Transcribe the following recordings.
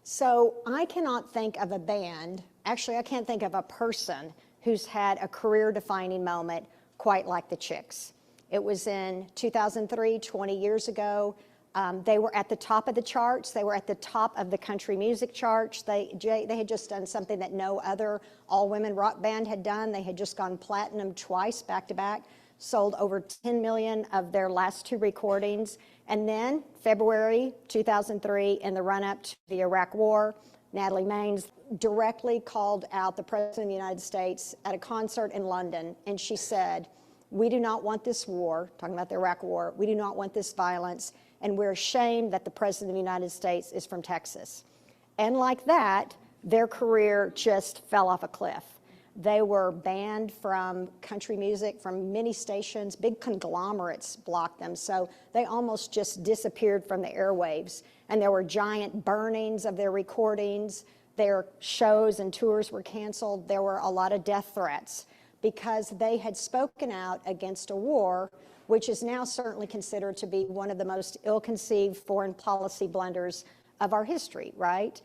So I cannot think of a band, actually I can't think of a person who's had a career-defining moment quite like the Chicks. It was in 2003, 20 years ago. They were at the top of the charts. They were at the top of the country music charts. They had just done something that no other all-women rock band had done. They had just gone platinum twice, back-to-back, sold over 10 million of their last 2 recordings. And then February 2003, in the run-up to the Iraq War, Natalie Maines directly called out the President of the United States at a concert in London, and she said, "We do not want this war," talking about the Iraq War, "we do not want this violence, and we're ashamed that the President of the United States is from Texas." And like that, their career just fell off a cliff. They were banned from country music, from many stations. Big conglomerates blocked them, so they almost just disappeared from the airwaves. And there were giant burnings of their recordings. Their shows and tours were canceled. There were a lot of death threats because they had spoken out against a war which is now certainly considered to be one of the most ill-conceived foreign policy blunders of our history, right?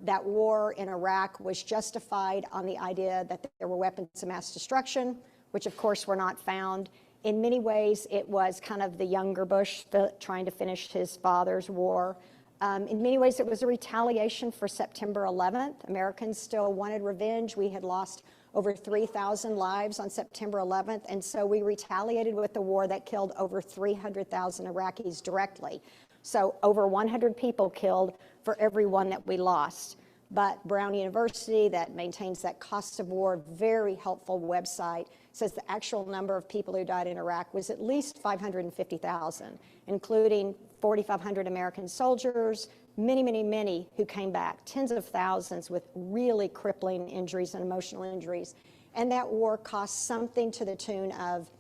That war in Iraq was justified on the idea that there were weapons of mass destruction, which of course were not found. In many ways, it was kind of the younger Bush trying to finish his father's war. In many ways, it was a retaliation for September 11th. Americans still wanted revenge. We had lost over 3,000 lives on September 11th, and so we retaliated with the war that killed over 300,000 Iraqis directly. So over 100 people killed for every one that we lost. But Brown University, that maintains that cost of war, very helpful website, says the actual number of people who died in Iraq was at least 550,000, including 4,500 American soldiers, many, many, many who came back, tens of thousands with really crippling injuries and emotional injuries. And that war cost something to the tune of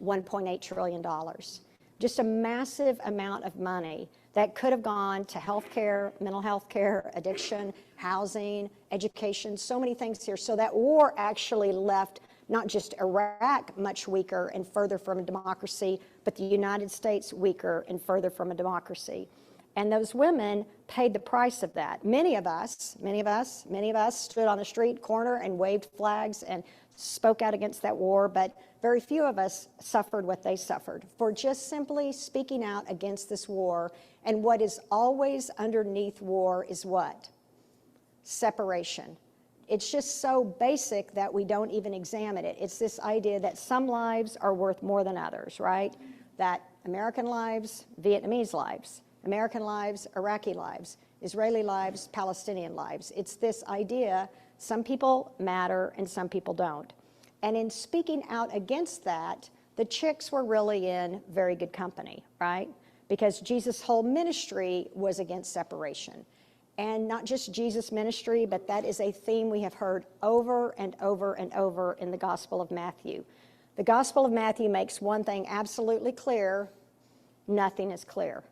$1.8 trillion. Just a massive amount of money that could have gone to healthcare, mental health care, addiction, housing, education, so many things here. So that war actually left not just Iraq much weaker and further from a democracy, but the United States weaker and further from a democracy. And those women paid the price of that. Many of us stood on the street corner and waved flags and spoke out against that war, but very few of us suffered what they suffered for just simply speaking out against this war. And what is always underneath war is what? Separation. It's just so basic that we don't even examine it. It's this idea that some lives are worth more than others, right? That American lives, Vietnamese lives, American lives, Iraqi lives, Israeli lives, Palestinian lives. It's this idea, some people matter and some people don't. And in speaking out against that, the Chicks were really in very good company, right? Because Jesus' whole ministry was against separation. And not just Jesus' ministry, but that is a theme we have heard over and over and over in the Gospel of Matthew. The Gospel of Matthew makes one thing absolutely clear: nothing is clear.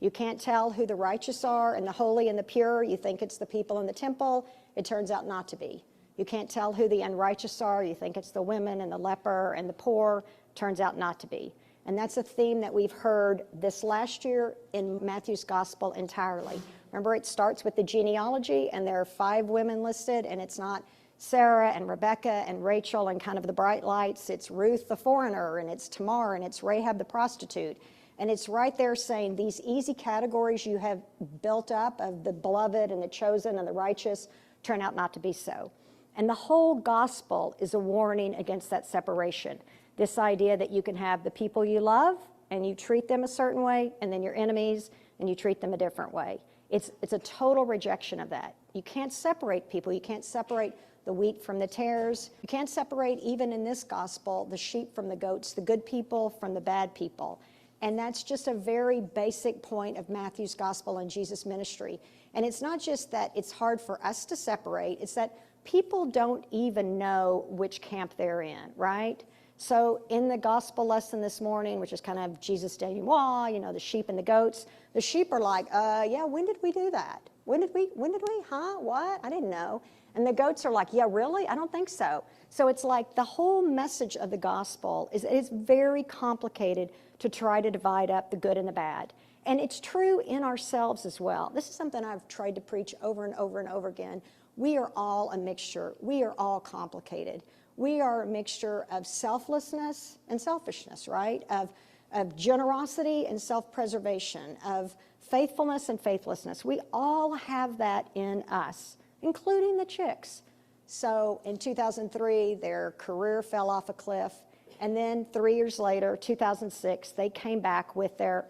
You can't tell who the righteous are and the holy and the pure. You think it's the people in the temple. It turns out not to be. You can't tell who the unrighteous are. You think it's the women and the leper and the poor. Turns out not to be. And that's a theme that we've heard this last year in Matthew's Gospel entirely. Remember, it starts with the genealogy, and there are 5 women listed, and it's not Sarah and Rebecca and Rachel and kind of the bright lights. It's Ruth the foreigner, and it's Tamar, and it's Rahab the prostitute. And it's right there saying these easy categories you have built up of the beloved and the chosen and the righteous turn out not to be so. And the whole gospel is a warning against that separation. This idea that you can have the people you love and you treat them a certain way, and then your enemies and you treat them a different way. It's a total rejection of that. You can't separate people. You can't separate the wheat from the tares. You can't separate, even in this gospel, the sheep from the goats, the good people from the bad people. And that's just a very basic point of Matthew's gospel and Jesus' ministry. And it's not just that it's hard for us to separate, it's that people don't even know which camp they're in, right? So in the gospel lesson this morning, which is kind of Jesus denouement, you know, the sheep and the goats, the sheep are like, yeah, when did we do that? When did we, huh, what? I didn't know. And the goats are like, yeah, really? I don't think so. So it's like the whole message of the gospel is very complicated to try to divide up the good and the bad. And it's true in ourselves as well. This is something I've tried to preach over and over and over again. We are all a mixture. We are all complicated. We are a mixture of selflessness and selfishness, right? Of generosity and self-preservation, of faithfulness and faithlessness. We all have that in us, including the Chicks. So in 2003, their career fell off a cliff. And then 3 years later, 2006, they came back with their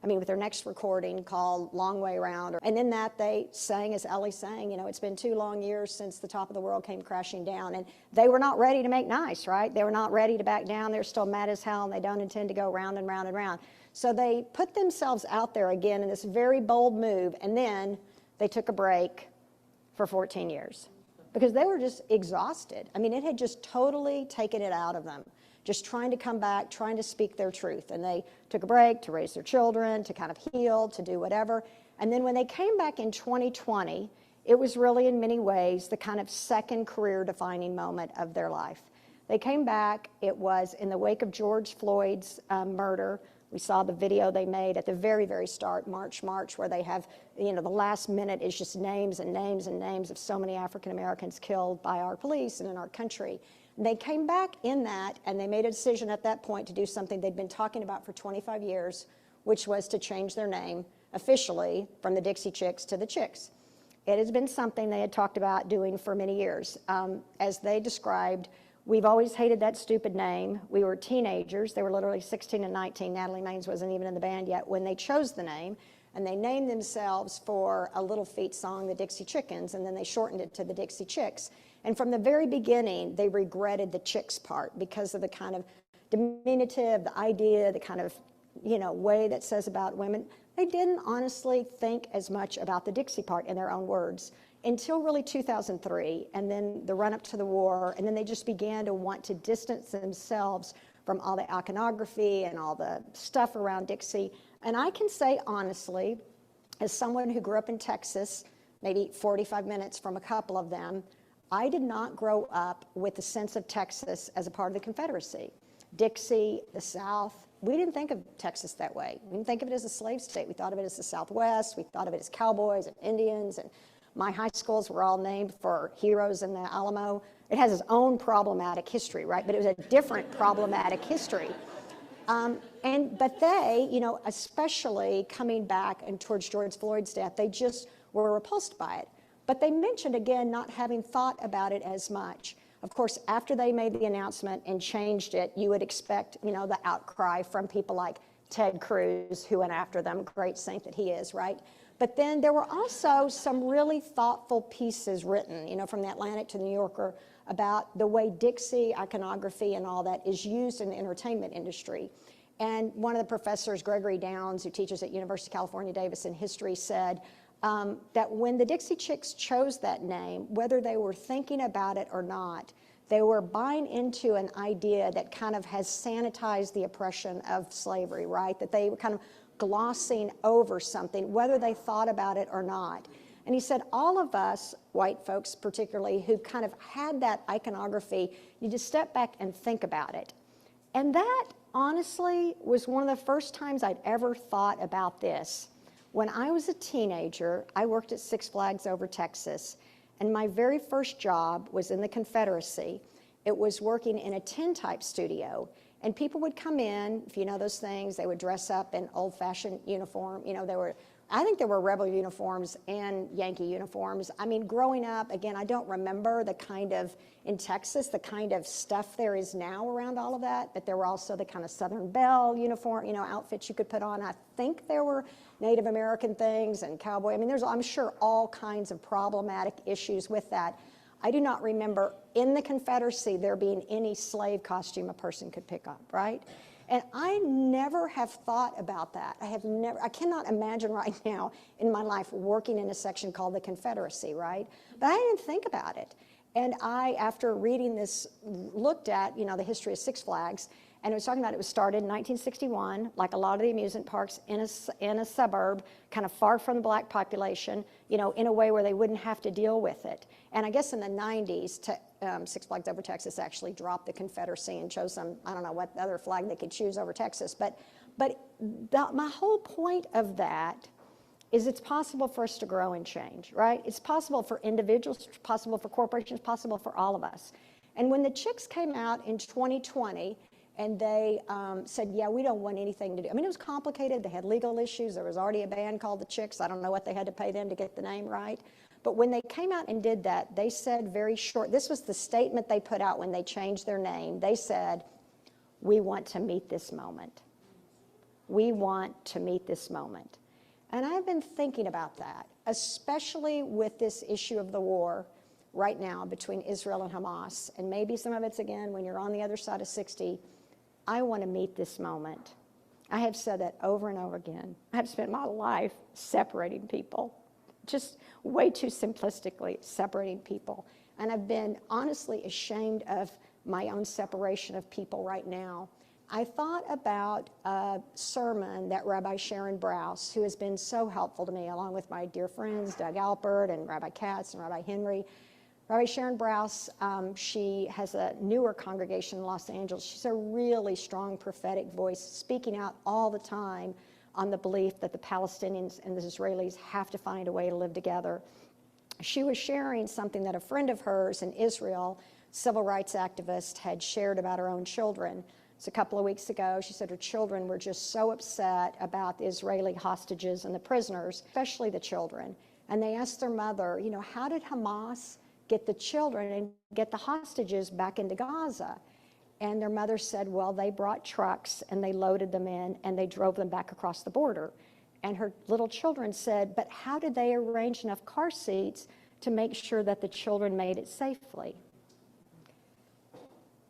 with their next recording called Long Way Round. And in that they sang, as Ellie sang, it's been 2 long years since the top of the world came crashing down. And they were not ready to make nice, right? They were not ready to back down. They're still mad as hell, and they don't intend to go round and round and round. So they put themselves out there again in this very bold move, and then they took a break for 14 years. Because they were just exhausted. It had just totally taken it out of them, just trying to come back, trying to speak their truth. And they took a break to raise their children, to kind of heal, to do whatever. And then when they came back in 2020, it was really in many ways the kind of second career-defining moment of their life. They came back, it was in the wake of George Floyd's murder. We saw the video they made at the very, very start, March, where they have, the last minute is just names and names and names of so many African Americans killed by our police and in our country. And they came back in that, and they made a decision at that point to do something they'd been talking about for 25 years, which was to change their name officially from the Dixie Chicks to the Chicks. It has been something they had talked about doing for many years. As they described, we've always hated that stupid name. We were teenagers. They were literally 16 and 19. Natalie Maines wasn't even in the band yet when they chose the name. And they named themselves for a Little Feat song, the Dixie Chickens, and then they shortened it to the Dixie Chicks. And from the very beginning, they regretted the Chicks part because of the kind of diminutive, the idea, the kind of, way that says about women. They didn't honestly think as much about the Dixie part in their own words until really 2003, and then the run-up to the war, and then they just began to want to distance themselves from all the iconography and all the stuff around Dixie. And I can say honestly, as someone who grew up in Texas, maybe 45 minutes from a couple of them, I did not grow up with the sense of Texas as a part of the Confederacy. Dixie, the South, we didn't think of Texas that way. We didn't think of it as a slave state. We thought of it as the Southwest. We thought of it as cowboys and Indians, and my high schools were all named for heroes in the Alamo. It has its own problematic history, right? But it was a different problematic history. But they, especially coming back and towards George Floyd's death, they just were repulsed by it. But they mentioned, again, not having thought about it as much. Of course, after they made the announcement and changed it, you would expect, the outcry from people like Ted Cruz, who went after them, great saint that he is, right? But then there were also some really thoughtful pieces written, from the Atlantic to the New Yorker, about the way Dixie iconography and all that is used in the entertainment industry. And one of the professors, Gregory Downs, who teaches at University of California, Davis in history, said that when the Dixie Chicks chose that name, whether they were thinking about it or not, they were buying into an idea that kind of has sanitized the oppression of slavery, right? That they were kind of glossing over something, whether they thought about it or not. And he said, all of us, white folks particularly, who kind of had that iconography, you just step back and think about it. And that, honestly, was one of the first times I'd ever thought about this. When I was a teenager, I worked at Six Flags Over Texas, and my very first job was in the Confederacy. It was working in a tintype studio. And people would come in, if you know those things, they would dress up in old-fashioned uniform. I think there were rebel uniforms and Yankee uniforms. Growing up, again, I don't remember in Texas, the kind of stuff there is now around all of that, but there were also the kind of Southern Belle uniform, outfits you could put on. I think there were Native American things and cowboy. There's, I'm sure, all kinds of problematic issues with that. I do not remember in the Confederacy there being any slave costume a person could pick up, right? And I never have thought about that. I cannot imagine right now in my life working in a section called the Confederacy, right? But I didn't think about it. And I, after reading this, looked at, the history of Six Flags, and it was talking about it was started in 1961, like a lot of the amusement parks in a suburb, kind of far from the black population, in a way where they wouldn't have to deal with it. And I guess in the 90s, Six Flags Over Texas actually dropped the Confederacy and chose some, I don't know what other flag they could choose over Texas. But But my whole point of that is it's possible for us to grow and change, right? It's possible for individuals, it's possible for corporations, it's possible for all of us. And when the Chicks came out in 2020 and they said, yeah, we don't want anything to do. I mean, it was complicated. They had legal issues. There was already a band called the Chicks. I don't know what they had to pay them to get the name right. But when they came out and did that, they said very short, this was the statement they put out when they changed their name. They said, we want to meet this moment. We want to meet this moment. And I've been thinking about that, especially with this issue of the war right now between Israel and Hamas, and maybe some of it's again when you're on the other side of 60, I want to meet this moment. I have said that over and over again. I have spent my life separating people, just way too simplistically separating people. And I've been honestly ashamed of my own separation of people right now. I thought about a sermon that Rabbi Sharon Brous, who has been so helpful to me, along with my dear friends, Doug Alpert and Rabbi Katz and Rabbi Henry. Rabbi Sharon Brous, she has a newer congregation in Los Angeles. She's a really strong prophetic voice, speaking out all the time on the belief that the Palestinians and the Israelis have to find a way to live together. She was sharing something that a friend of hers in Israel, civil rights activist, had shared about her own children. So a couple of weeks ago, she said her children were just so upset about the Israeli hostages and the prisoners, especially the children. And they asked their mother, you know, how did Hamas get the children and get the hostages back into Gaza? And their mother said, well, they brought trucks and they loaded them in and they drove them back across the border. And her little children said, but how did they arrange enough car seats to make sure that the children made it safely?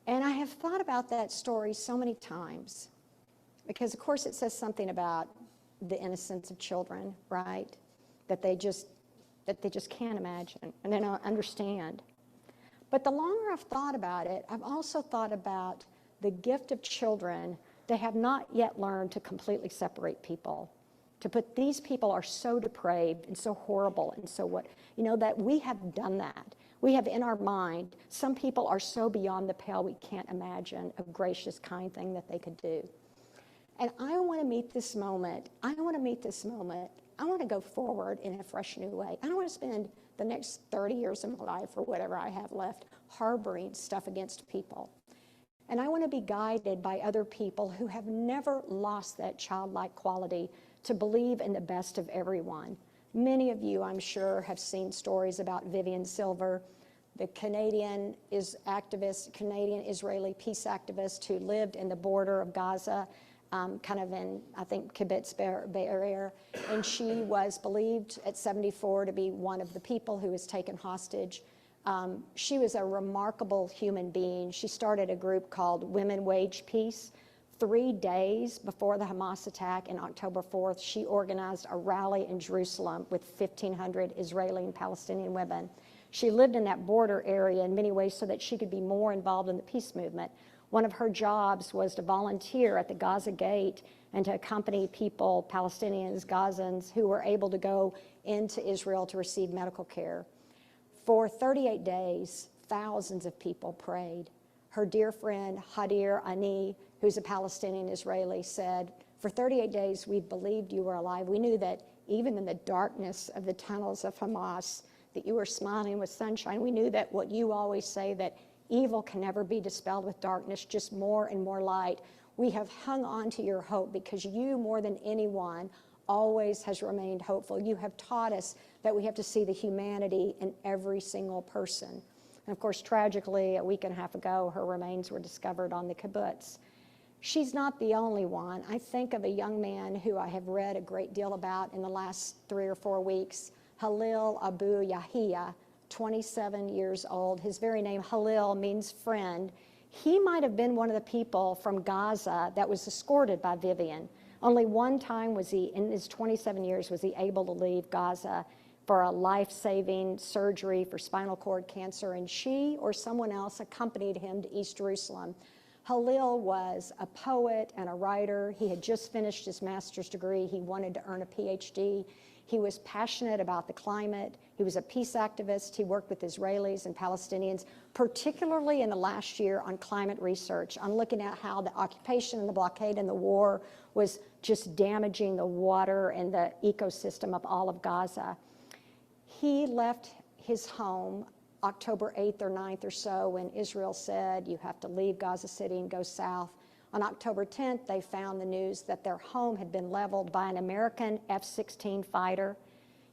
And I have thought about that story so many times because, of course, it says something about the innocence of children, right? That they just can't imagine and they don't understand. But the longer I've thought about it, I've also thought about the gift of children. They have not yet learned to completely separate people. These people are so depraved and so horrible and so what, you know, that we have done that. We have in our mind, some people are so beyond the pale we can't imagine a gracious, kind thing that they could do. And I want to meet this moment. I want to go forward in a fresh new way. I don't want to spend the next 30 years of my life or whatever I have left harboring stuff against people. And I want to be guided by other people who have never lost that childlike quality to believe in the best of everyone. Many of you, I'm sure, have seen stories about Vivian Silver, the Canadian Israeli peace activist who lived in the border of Gaza, kind of in, I think, Kibbutz Be'er, and she was believed at 74 to be one of the people who was taken hostage. She was a remarkable human being. She started a group called Women Wage Peace. 3 days before the Hamas attack in October 4th, she organized a rally in Jerusalem with 1,500 Israeli and Palestinian women. She lived in that border area in many ways so that she could be more involved in the peace movement. One of her jobs was to volunteer at the Gaza Gate and to accompany people, Palestinians, Gazans, who were able to go into Israel to receive medical care. For 38 days, thousands of people prayed. Her dear friend, Hadir Ani, who's a Palestinian Israeli, said, for 38 days, we believed you were alive. We knew that even in the darkness of the tunnels of Hamas, that you were smiling with sunshine. We knew that what you always say, that evil can never be dispelled with darkness, just more and more light. We have hung on to your hope because you, more than anyone, always has remained hopeful. You have taught us that we have to see the humanity in every single person. And of course, tragically, a week and a half ago, her remains were discovered on the kibbutz. She's not the only one. I think of a young man who I have read a great deal about in the last 3 or 4 weeks, Halil Abu Yahia, 27 years old. His very name, Halil, means friend. He might have been one of the people from Gaza that was escorted by Vivian. Only one time was he, in his 27 years, was he able to leave Gaza for a life-saving surgery for spinal cord cancer, and she or someone else accompanied him to East Jerusalem. Halil was a poet and a writer. He had just finished his master's degree. He wanted to earn a PhD. He was passionate about the climate. He was a peace activist. He worked with Israelis and Palestinians, particularly in the last year on climate research, on looking at how the occupation and the blockade and the war was just damaging the water and the ecosystem of all of Gaza. He left his home October 8th or 9th or so when Israel said, you have to leave Gaza City and go south. On October 10th, they found the news that their home had been leveled by an American F-16 fighter.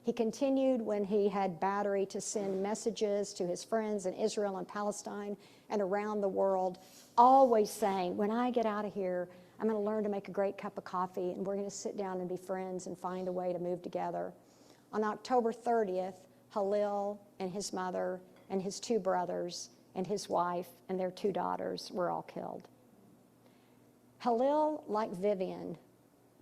He continued when he had battery to send messages to his friends in Israel and Palestine and around the world, always saying, when I get out of here, I'm going to learn to make a great cup of coffee, and we're going to sit down and be friends and find a way to move together. On October 30th, Halil and his mother and his 2 brothers and his wife and their 2 daughters were all killed. Halil, like Vivian,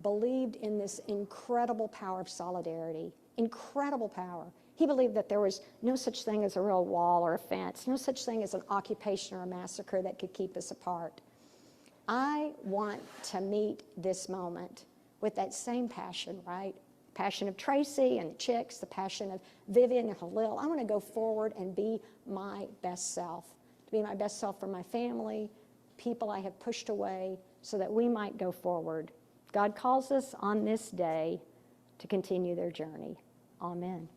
believed in this incredible power of solidarity, incredible power. He believed that there was no such thing as a real wall or a fence, no such thing as an occupation or a massacre that could keep us apart. I want to meet this moment with that same passion, right? Passion of Tracy and the Chicks, the passion of Vivian and Halil. I want to go forward and be my best self, to be my best self for my family, people I have pushed away, so that we might go forward. God calls us on this day to continue their journey. Amen.